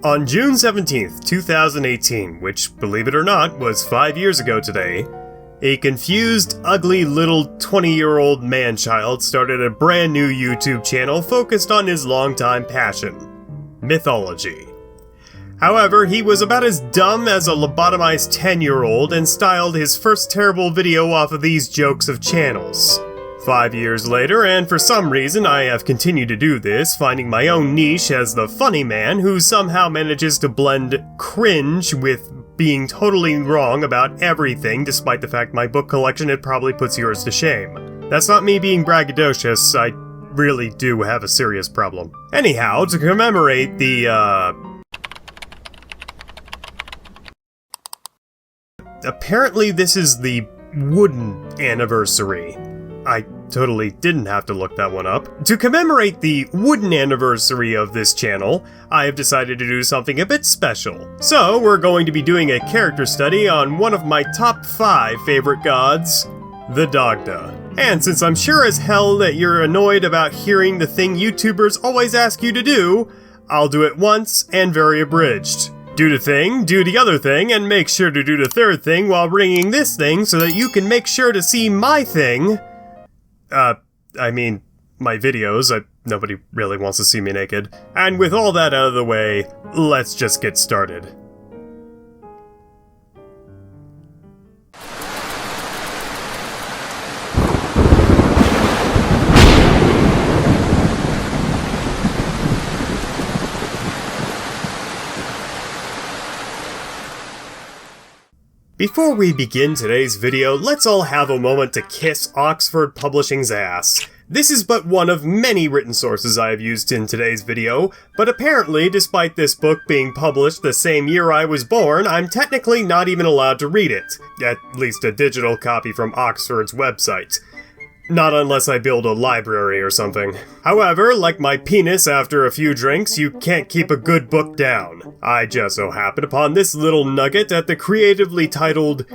On June 17th, 2018, which, believe it or not, was 5 years ago today, a confused, ugly little 20-year-old man-child started a brand new YouTube channel focused on his longtime passion, mythology. However, he was about as dumb as a lobotomized 10-year-old and styled his first terrible video off of these jokes of channels. 5 years later, and for some reason I have continued to do this, finding my own niche as the funny man who somehow manages to blend cringe with being totally wrong about everything, despite the fact my book collection it probably puts yours to shame. That's not me being braggadocious, I really do have a serious problem. Anyhow, to commemorate the, apparently this is the wooden anniversary. I totally didn't have to look that one up. To commemorate the wooden anniversary of this channel, I have decided to do something a bit special. So, we're going to be doing a character study on one of my top 5 favorite gods, the Dagda. And since I'm sure as hell that you're annoyed about hearing the thing YouTubers always ask you to do, I'll do it once and very abridged. Do the thing, do the other thing, and make sure to do the third thing while bringing this thing so that you can make sure to see my thing. My videos. Nobody really wants to see me naked. And with all that out of the way, let's just get started. Before we begin today's video, let's all have a moment to kiss Oxford Publishing's ass. This is but one of many written sources I have used in today's video, but apparently, despite this book being published the same year I was born, I'm technically not even allowed to read it. At least a digital copy from Oxford's website. Not unless I build a library or something. However, like my penis after a few drinks, you can't keep a good book down. I just so happened upon this little nugget at the creatively titled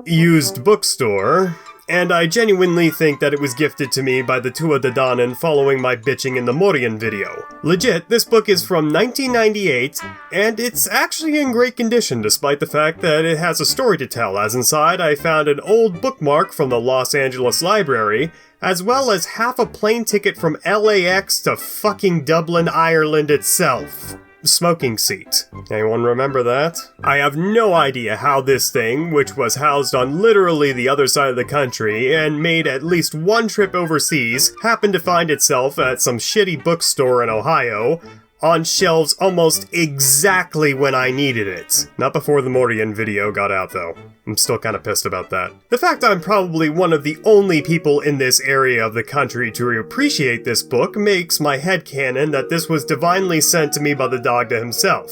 Used Bookstore, and I genuinely think that it was gifted to me by the Tuired following my bitching in the Morian video. Legit, this book is from 1998, and it's actually in great condition despite the fact that it has a story to tell, as inside I found an old bookmark from the Los Angeles Library, as well as half a plane ticket from LAX to fucking Dublin, Ireland itself. Smoking seat. Anyone remember that? I have no idea how this thing, which was housed on literally the other side of the country and made at least one trip overseas, happened to find itself at some shitty bookstore in Ohio, on shelves almost exactly when I needed it. Not before the Morian video got out though. I'm still kinda pissed about that. The fact I'm probably one of the only people in this area of the country to appreciate this book makes my headcanon that this was divinely sent to me by the Dagda himself.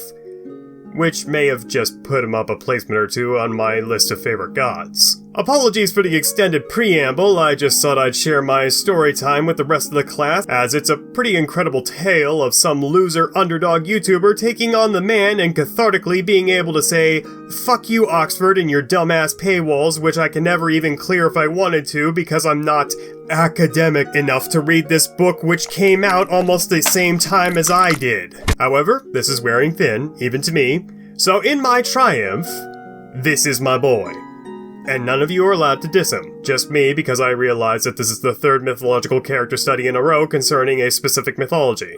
Which may have just put him up a placement or two on my list of favorite gods. Apologies for the extended preamble, I just thought I'd share my story time with the rest of the class, as it's a pretty incredible tale of some loser underdog YouTuber taking on the man and cathartically being able to say, "Fuck you, Oxford, and your dumbass paywalls," which I can never even clear if I wanted to because I'm not academic enough to read this book, which came out almost the same time as I did. However, this is wearing thin, even to me, so in my triumph, this is my boy. And none of you are allowed to diss him. Just me, because I realize that this is the third mythological character study in a row concerning a specific mythology.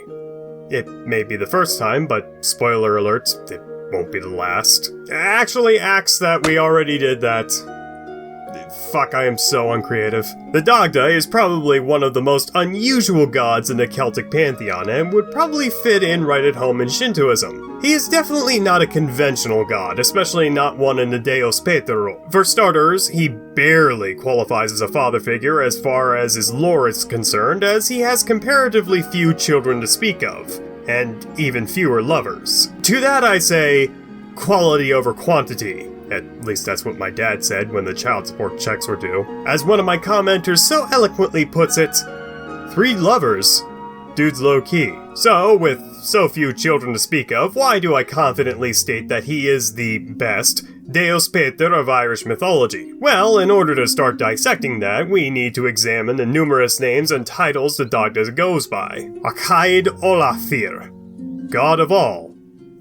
It may be the first time, but spoiler alert, it won't be the last. Actually, axe that we already did that. Fuck, I am so uncreative. The Dagda is probably one of the most unusual gods in the Celtic pantheon, and would probably fit in right at home in Shintoism. He is definitely not a conventional god, especially not one in the Deus Pater role. For starters, he barely qualifies as a father figure as far as his lore is concerned, as he has comparatively few children to speak of, and even fewer lovers. To that I say, quality over quantity. At least that's what my dad said when the child support checks were due. As one of my commenters so eloquently puts it, 3 lovers? Dude's low-key. So, with so few children to speak of, why do I confidently state that he is the best Deus Pater of Irish mythology? Well, in order to start dissecting that, we need to examine the numerous names and titles the Dagda goes by. Achaid Olafir, God of all.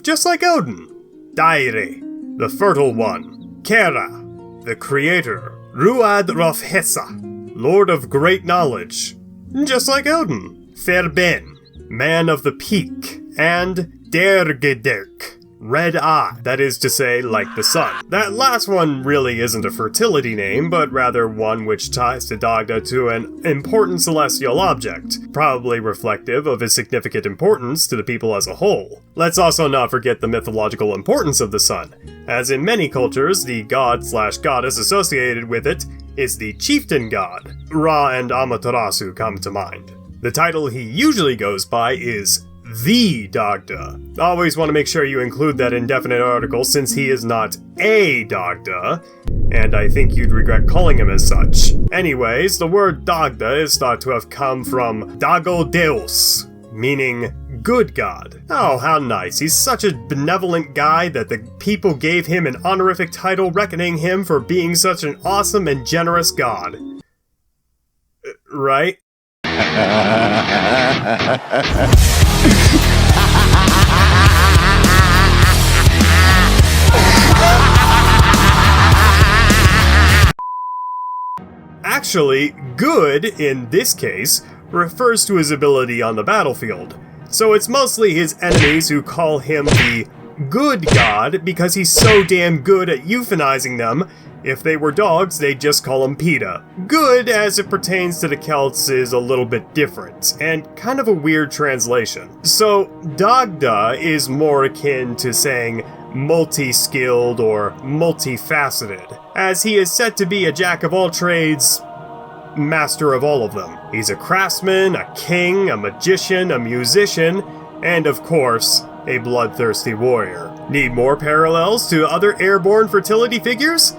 just like Odin. Daire, the fertile one. Kera, the creator. Ruad Rofhesa, lord of great knowledge, just like Odin. Ferben, man of the peak. And Dergederk, red eye, that is to say, like the sun. That last one really isn't a fertility name, but rather one which ties to Dagda to an important celestial object, probably reflective of his significant importance to the people as a whole. Let's also not forget the mythological importance of the sun, as in many cultures, the god/goddess associated with it is the chieftain god. Ra and Amaterasu come to mind. The title he usually goes by is the Dagda. Always want to make sure you include that indefinite article since he is not a Dagda, and I think you'd regret calling him as such. Anyways, the word Dagda is thought to have come from Dago Deus, meaning good god. Oh, how nice. He's such a benevolent guy that the people gave him an honorific title reckoning him for being such an awesome and generous god. Right? Actually, good, in this case, refers to his ability on the battlefield. So it's mostly his enemies who call him the good god because he's so damn good at euthanizing them. If they were dogs, they'd just call him PETA. Good, as it pertains to the Celts, is a little bit different, and kind of a weird translation. So, Dagda is more akin to saying multi-skilled or multifaceted, as he is said to be a jack of all trades, master of all of them. He's a craftsman, a king, a magician, a musician, and of course, a bloodthirsty warrior. Need more parallels to other airborne fertility figures?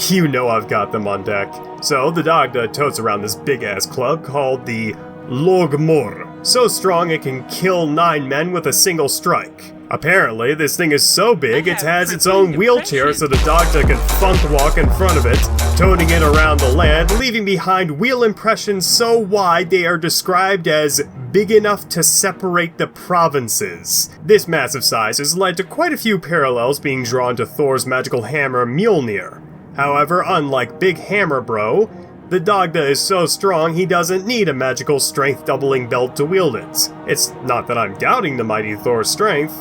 You know I've got them on deck. So, the Dagda totes around this big-ass club called the Logmor. So strong it can kill 9 men with a single strike. Apparently, this thing is so big it has its own wheelchair so the Dagda can funk walk in front of it, toting it around the land, leaving behind wheel impressions so wide they are described as big enough to separate the provinces. This massive size has led to quite a few parallels being drawn to Thor's magical hammer Mjolnir. However, unlike Big Hammer Bro, the Dagda is so strong he doesn't need a magical strength-doubling belt to wield it. It's not that I'm doubting the mighty Thor's strength.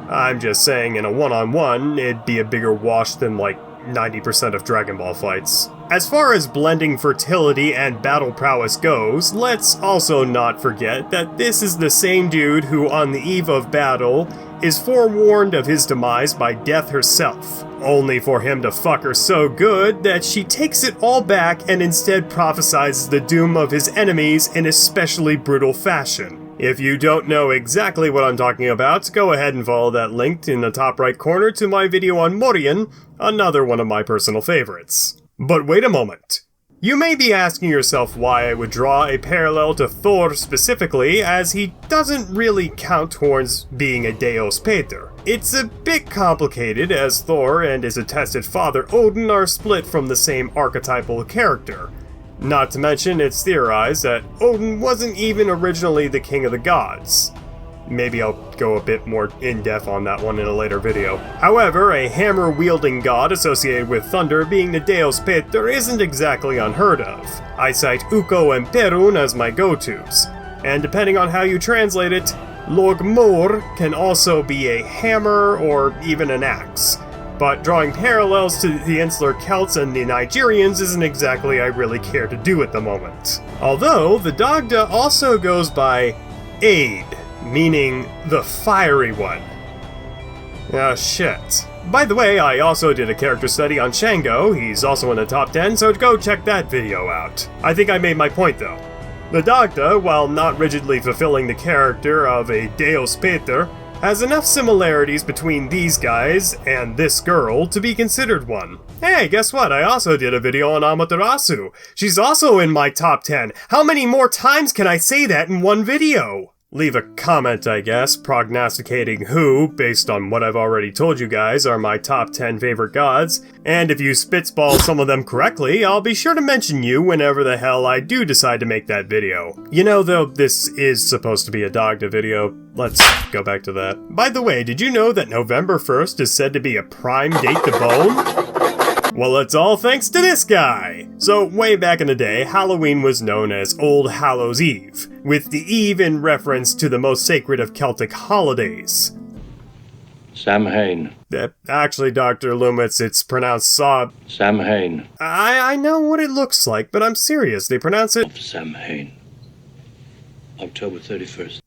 I'm just saying in a one-on-one, it'd be a bigger wash than like 90% of Dragon Ball fights. As far as blending fertility and battle prowess goes, let's also not forget that this is the same dude who, on the eve of battle, is forewarned of his demise by Death herself, only for him to fuck her so good that she takes it all back and instead prophesies the doom of his enemies in especially brutal fashion. If you don't know exactly what I'm talking about, go ahead and follow that link in the top right corner to my video on Morien, another one of my personal favorites. But wait a moment. You may be asking yourself why I would draw a parallel to Thor specifically, as he doesn't really count towards being a Deus Pater. It's a bit complicated, as Thor and his attested father Odin are split from the same archetypal character. Not to mention, it's theorized that Odin wasn't even originally the king of the gods. Maybe I'll go a bit more in-depth on that one in a later video. However, a hammer-wielding god associated with thunder being the Deus Pater isn't exactly unheard of. I cite Ukko and Perun as my go-tos, and depending on how you translate it, Logmor can also be a hammer or even an axe. But drawing parallels to the insular Celts and the Nigerians isn't exactly I really care to do at the moment. Although, the Dagda also goes by Aid, meaning the fiery one. Ah, shit. By the way, I also did a character study on Shango. He's also in the top 10, so go check that video out. I think I made my point though. The Dagda, while not rigidly fulfilling the character of a Deus Pater, has enough similarities between these guys and this girl to be considered one. Hey, guess what? I also did a video on Amaterasu. She's also in my top 10. How many more times can I say that in one video? leave a comment, I guess, prognosticating who, based on what I've already told you guys, are my top 10 favorite gods, and if you spitball some of them correctly, I'll be sure to mention you whenever the hell I do decide to make that video. You know, though, this is supposed to be a Dagda video. Let's go back to that. By the way, did you know that November 1st is said to be a prime date to bone? Well, it's all thanks to this guy! So, way back in the day, Halloween was known as Old Hallows Eve, with the eve in reference to the most sacred of Celtic holidays. Samhain. Actually, Dr. Loomis, it's pronounced Samhain. I know what it looks like, but I'm serious, they pronounce it... Samhain. October 31st.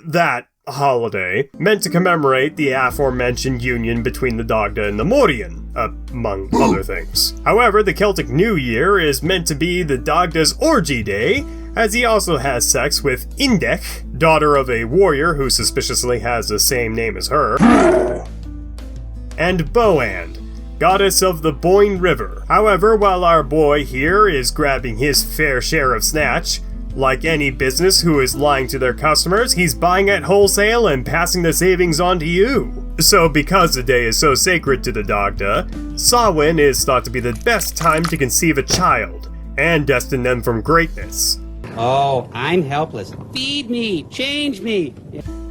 That holiday, meant to commemorate the aforementioned union between the Dagda and the Morian, among other things. However, the Celtic New Year is meant to be the Dagda's orgy day, as he also has sex with Indech, daughter of a warrior who suspiciously has the same name as her, and Boand, goddess of the Boyne River. However, while our boy here is grabbing his fair share of snatch, like any business who is lying to their customers, he's buying at wholesale and passing the savings on to you. So because the day is so sacred to the Dagda, Samhain is thought to be the best time to conceive a child, and destine them from greatness. Oh, I'm helpless. Feed me, change me.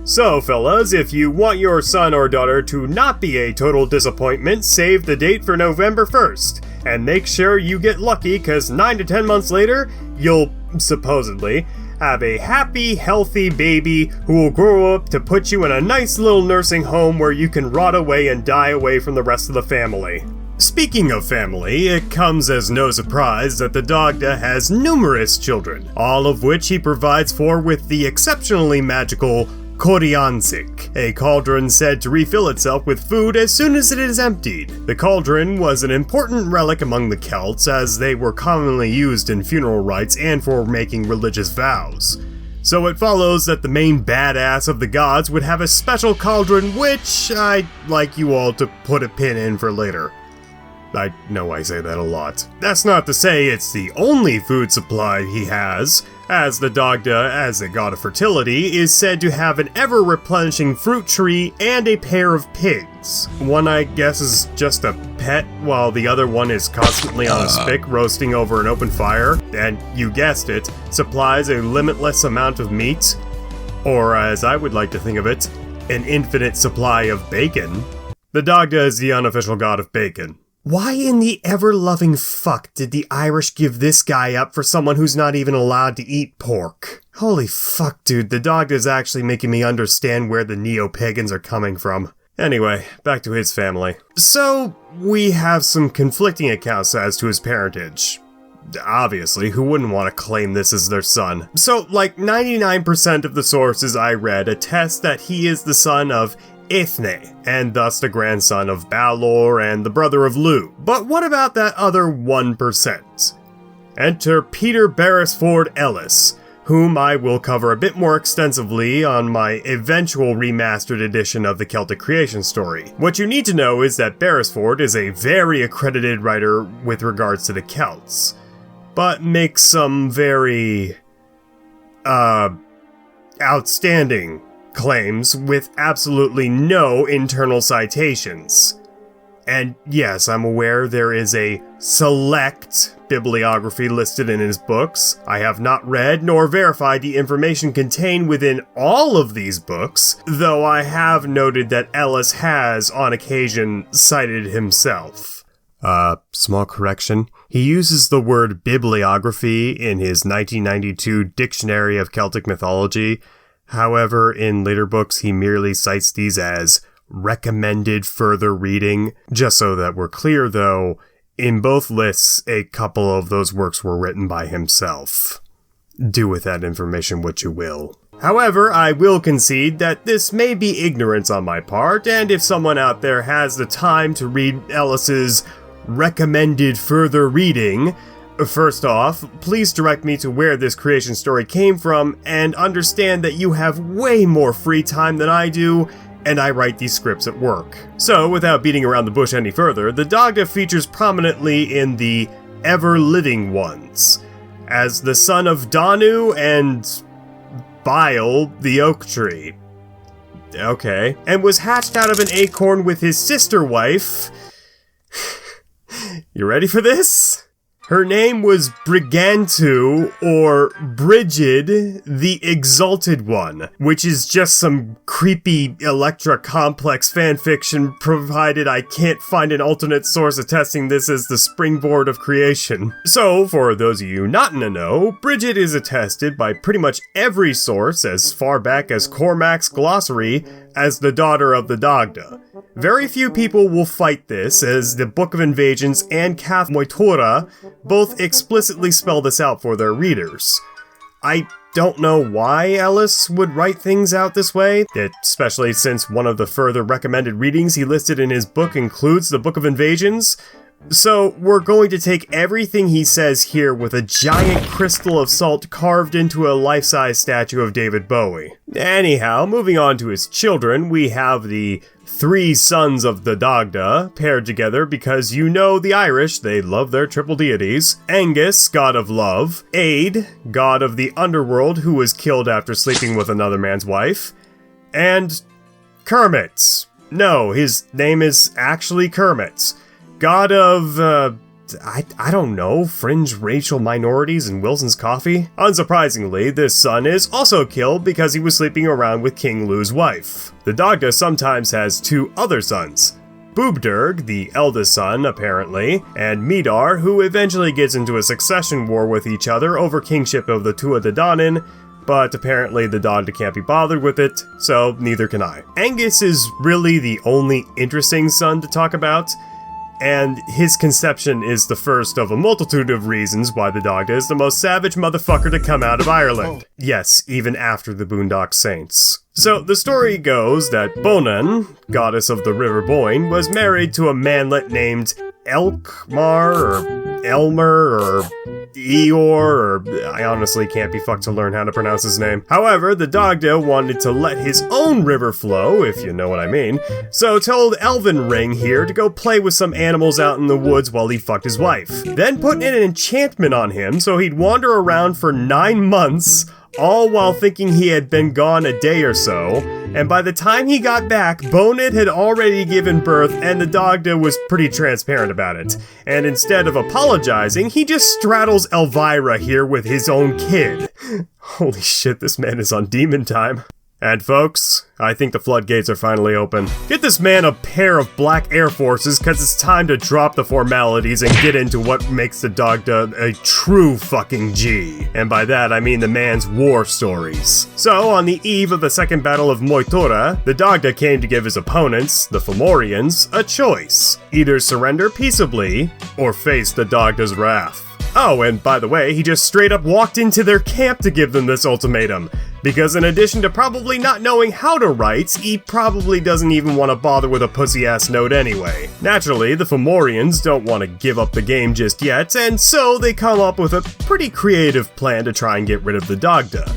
So fellas, if you want your son or daughter to not be a total disappointment, save the date for November 1st, and make sure you get lucky, cause 9 to 10 months later, you'll, supposedly, have a happy, healthy baby who will grow up to put you in a nice little nursing home where you can rot away and die away from the rest of the family. Speaking of family, it comes as no surprise that the Dagda has numerous children, all of which he provides for with the exceptionally magical Koriansik, a cauldron said to refill itself with food as soon as it is emptied. The cauldron was an important relic among the Celts, as they were commonly used in funeral rites and for making religious vows. So it follows that the main badass of the gods would have a special cauldron, which I'd like you all to put a pin in for later. I know I say that a lot. That's not to say it's the only food supply he has, as the Dagda, as a god of fertility, is said to have an ever-replenishing fruit tree and a pair of pigs. One, I guess, is just a pet, while the other one is constantly on a spit roasting over an open fire, and, you guessed it, supplies a limitless amount of meat, or as I would like to think of it, an infinite supply of bacon. The Dagda is the unofficial god of bacon. Why in the ever-loving fuck did the Irish give this guy up for someone who's not even allowed to eat pork? Holy fuck, dude, the Dagda is actually making me understand where the neo-pagans are coming from. Anyway, back to his family. So, we have some conflicting accounts as to his parentage. Obviously, who wouldn't want to claim this as their son? So, like 99% of the sources I read attest that he is the son of Ithne, and thus the grandson of Balor and the brother of Lu. But what about that other 1%? Enter Peter Beresford Ellis, whom I will cover a bit more extensively on my eventual remastered edition of the Celtic creation story. What you need to know is that Beresford is a very accredited writer with regards to the Celts, but makes some very, outstanding claims with absolutely no internal citations. And yes, I'm aware there is a select bibliography listed in his books. I have not read nor verified the information contained within all of these books, though I have noted that Ellis has, on occasion, cited himself. Small correction. He uses the word bibliography in his 1992 Dictionary of Celtic Mythology. However, in later books, he merely cites these as recommended further reading. Just so that we're clear, though, in both lists, a couple of those works were written by himself. Do with that information what you will. However, I will concede that this may be ignorance on my part, and if someone out there has the time to read Ellis's recommended further reading, first off, please direct me to where this creation story came from, and understand that you have way more free time than I do, and I write these scripts at work. So, without beating around the bush any further, the Dagda features prominently in the Ever-Living Ones, as the son of Danu and bile the oak tree. Okay. And was hatched out of an acorn with his sister wife. You ready for this? Her name was Brigantu, or Brigid, the Exalted One, which is just some creepy Electra complex fanfiction, provided I can't find an alternate source attesting this as the springboard of creation. So, for those of you not in the know, Brigid is attested by pretty much every source as far back as Cormac's Glossary as the daughter of the Dagda. Very few people will fight this, as the Book of Invasions and Cath Moitura both explicitly spell this out for their readers. I don't know why Ellis would write things out this way, especially since one of the further recommended readings he listed in his book includes the Book of Invasions. So we're going to take everything he says here with a giant crystal of salt carved into a life-size statue of David Bowie. Anyhow, moving on to his children, we have the 3 sons of the Dagda, paired together because you know the Irish, they love their triple deities. Angus, god of love. Aid, god of the underworld who was killed after sleeping with another man's wife. And Kermit. No, his name is actually Kermit. God of, I don't know, fringe racial minorities and Wilson's Coffee? Unsurprisingly, this son is also killed because he was sleeping around with King Lou's wife. The Dagda sometimes has 2 other sons. Boobderg, the eldest son, apparently, and Midar, who eventually gets into a succession war with each other over kingship of the Tuatha, but apparently the Dagda can't be bothered with it, so neither can I. Angus is really the only interesting son to talk about, and his conception is the first of a multitude of reasons why the Dagda is the most savage motherfucker to come out of Ireland. Yes, even after the Boondock Saints. So, the story goes that Bonan, goddess of the River Boyne, was married to a manlet named Elkmar, or Elmer, or Eeyore, or I honestly can't be fucked to learn how to pronounce his name. However, the Dagda wanted to let his own river flow, if you know what I mean, so told Elven Ring here to go play with some animals out in the woods while he fucked his wife. Then put in an enchantment on him so he'd wander around for 9 months, all while thinking he had been gone a day or so, and by the time he got back, Bonnet had already given birth and the Dagda was pretty transparent about it. And instead of apologizing, he just straddles Elvira here with his own kid. Holy shit, this man is on demon time. And folks, I think the floodgates are finally open. Get this man a pair of black Air Forces, cause it's time to drop the formalities and get into what makes the Dagda a true fucking G. And by that I mean the man's war stories. So, on the eve of the Second Battle of Moitura, the Dagda came to give his opponents, the Fomorians, a choice. Either surrender peaceably, or face the Dagda's wrath. Oh, and by the way, he just straight up walked into their camp to give them this ultimatum. Because in addition to probably not knowing how to write, he probably doesn't even want to bother with a pussy-ass note anyway. Naturally, the Fomorians don't want to give up the game just yet, and so they come up with a pretty creative plan to try and get rid of the Dagda.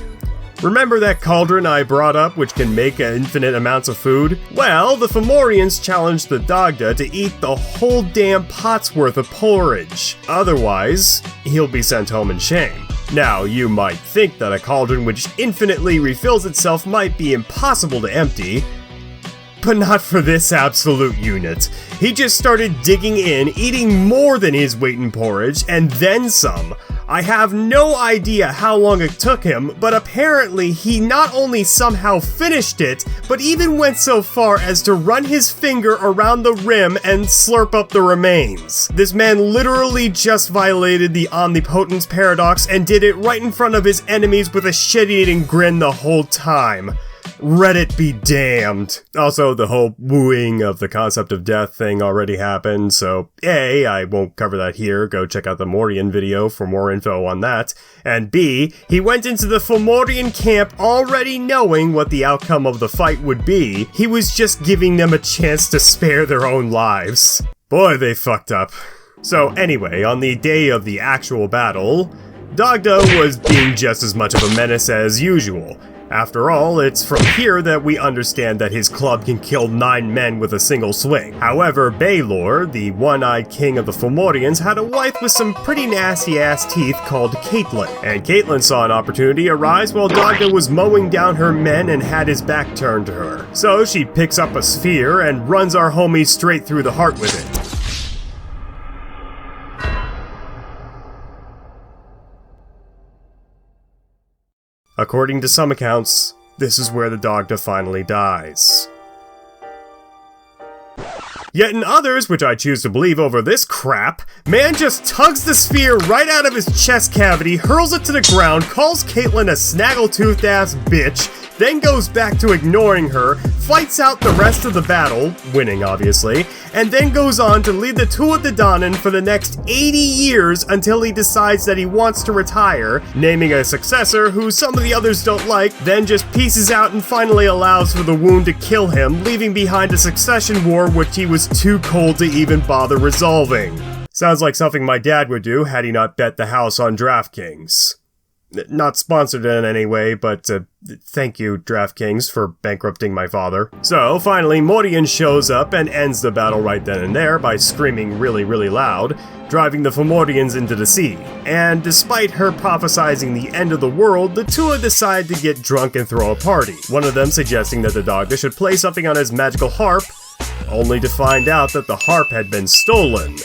Remember that cauldron I brought up which can make infinite amounts of food? Well, the Fomorians challenged the Dagda to eat the whole damn pot's worth of porridge. Otherwise, he'll be sent home in shame. Now, you might think that a cauldron which infinitely refills itself might be impossible to empty, but not for this absolute unit. He just started digging in, eating more than his weight in porridge, and then some. I have no idea how long it took him, but apparently he not only somehow finished it, but even went so far as to run his finger around the rim and slurp up the remains. This man literally just violated the Omnipotence paradox and did it right in front of his enemies with a shit-eating grin the whole time. Reddit be damned. Also, the whole wooing of the concept of death thing already happened, so A, I won't cover that here, go check out the Morian video for more info on that, and B, he went into the Fomorian camp already knowing what the outcome of the fight would be. He was just giving them a chance to spare their own lives. Boy, they fucked up. So anyway, on the day of the actual battle, Dagda was being just as much of a menace as usual. After all, it's from here that we understand that his club can kill 9 men with a single swing. However, Baelor, the one-eyed king of the Fomorians, had a wife with some pretty nasty-ass teeth called Caitlin, and Caitlin saw an opportunity arise while Dagda was mowing down her men and had his back turned to her. So she picks up a sphere and runs our homie straight through the heart with it. According to some accounts, this is where the Dagda finally dies. Yet in others, which I choose to believe over this crap, man just tugs the sphere right out of his chest cavity, hurls it to the ground, calls Caitlin a snaggletooth ass bitch, then goes back to ignoring her, fights out the rest of the battle, winning obviously, and then goes on to lead the Tuired Danan for the next 80 years until he decides that he wants to retire, naming a successor who some of the others don't like, then just pieces out and finally allows for the wound to kill him, leaving behind a succession war which he was too cold to even bother resolving. Sounds like something my dad would do had he not bet the house on DraftKings. Not sponsored in any way, but thank you, DraftKings, for bankrupting my father. So, finally, Morian shows up and ends the battle right then and there by screaming really, really loud, driving the Fomorians into the sea. And despite her prophesizing the end of the world, the two decide to get drunk and throw a party, one of them suggesting that the Dagda should play something on his magical harp, only to find out that the harp had been stolen.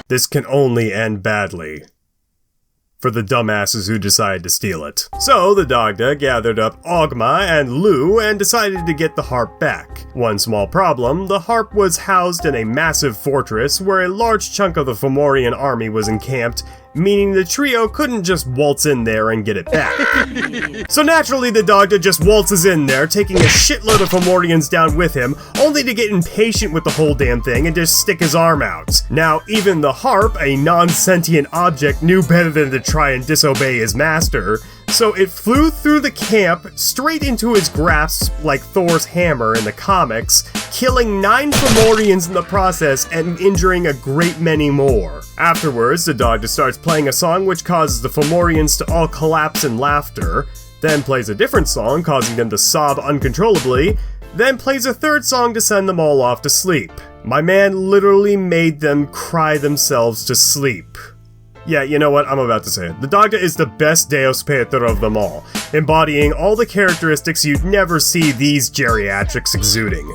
This can only end badly for the dumbasses who decided to steal it. So the Dagda gathered up Ogma and Lu and decided to get the harp back. One small problem, the harp was housed in a massive fortress where a large chunk of the Fomorian army was encamped, meaning the trio couldn't just waltz in there and get it back. So naturally the Dagda just waltzes in there, taking a shitload of Fomorians down with him, only to get impatient with the whole damn thing and just stick his arm out. Now, even the harp, a non-sentient object, knew better than to try and disobey his master, so it flew through the camp, straight into his grasp like Thor's hammer in the comics, killing 9 Fomorians in the process and injuring a great many more. Afterwards, the Dagda starts playing a song which causes the Fomorians to all collapse in laughter, then plays a different song causing them to sob uncontrollably, then plays a third song to send them all off to sleep. My man literally made them cry themselves to sleep. Yeah, you know what? I'm about to say it. The Dagda is the best Deus Pater of them all, embodying all the characteristics you'd never see these geriatrics exuding.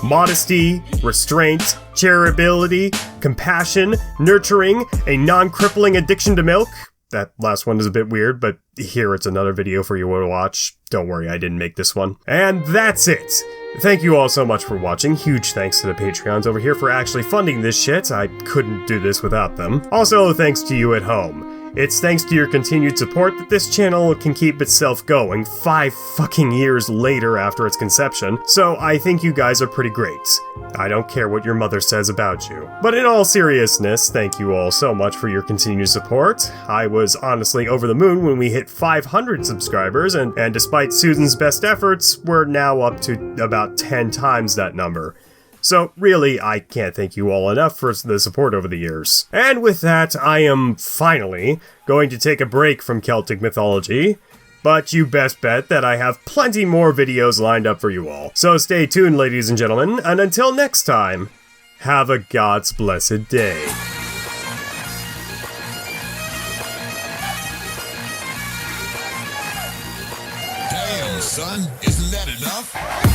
Modesty, restraint, charitability, compassion, nurturing, a non-crippling addiction to milk. That last one is a bit weird, but here it's another video for you to watch. Don't worry, I didn't make this one. And that's it! Thank you all so much for watching. Huge thanks to the Patreons over here for actually funding this shit. I couldn't do this without them. Also, thanks to you at home. It's thanks to your continued support that this channel can keep itself going 5 fucking years later after its conception, so I think you guys are pretty great. I don't care what your mother says about you. But in all seriousness, thank you all so much for your continued support. I was honestly over the moon when we hit 500 subscribers, and despite Susan's best efforts, we're now up to about 10 times that number. So really, I can't thank you all enough for the support over the years. And with that, I am finally going to take a break from Celtic mythology, but you best bet that I have plenty more videos lined up for you all. So stay tuned, ladies and gentlemen, and until next time, have a God's blessed day. Damn, son, isn't that enough?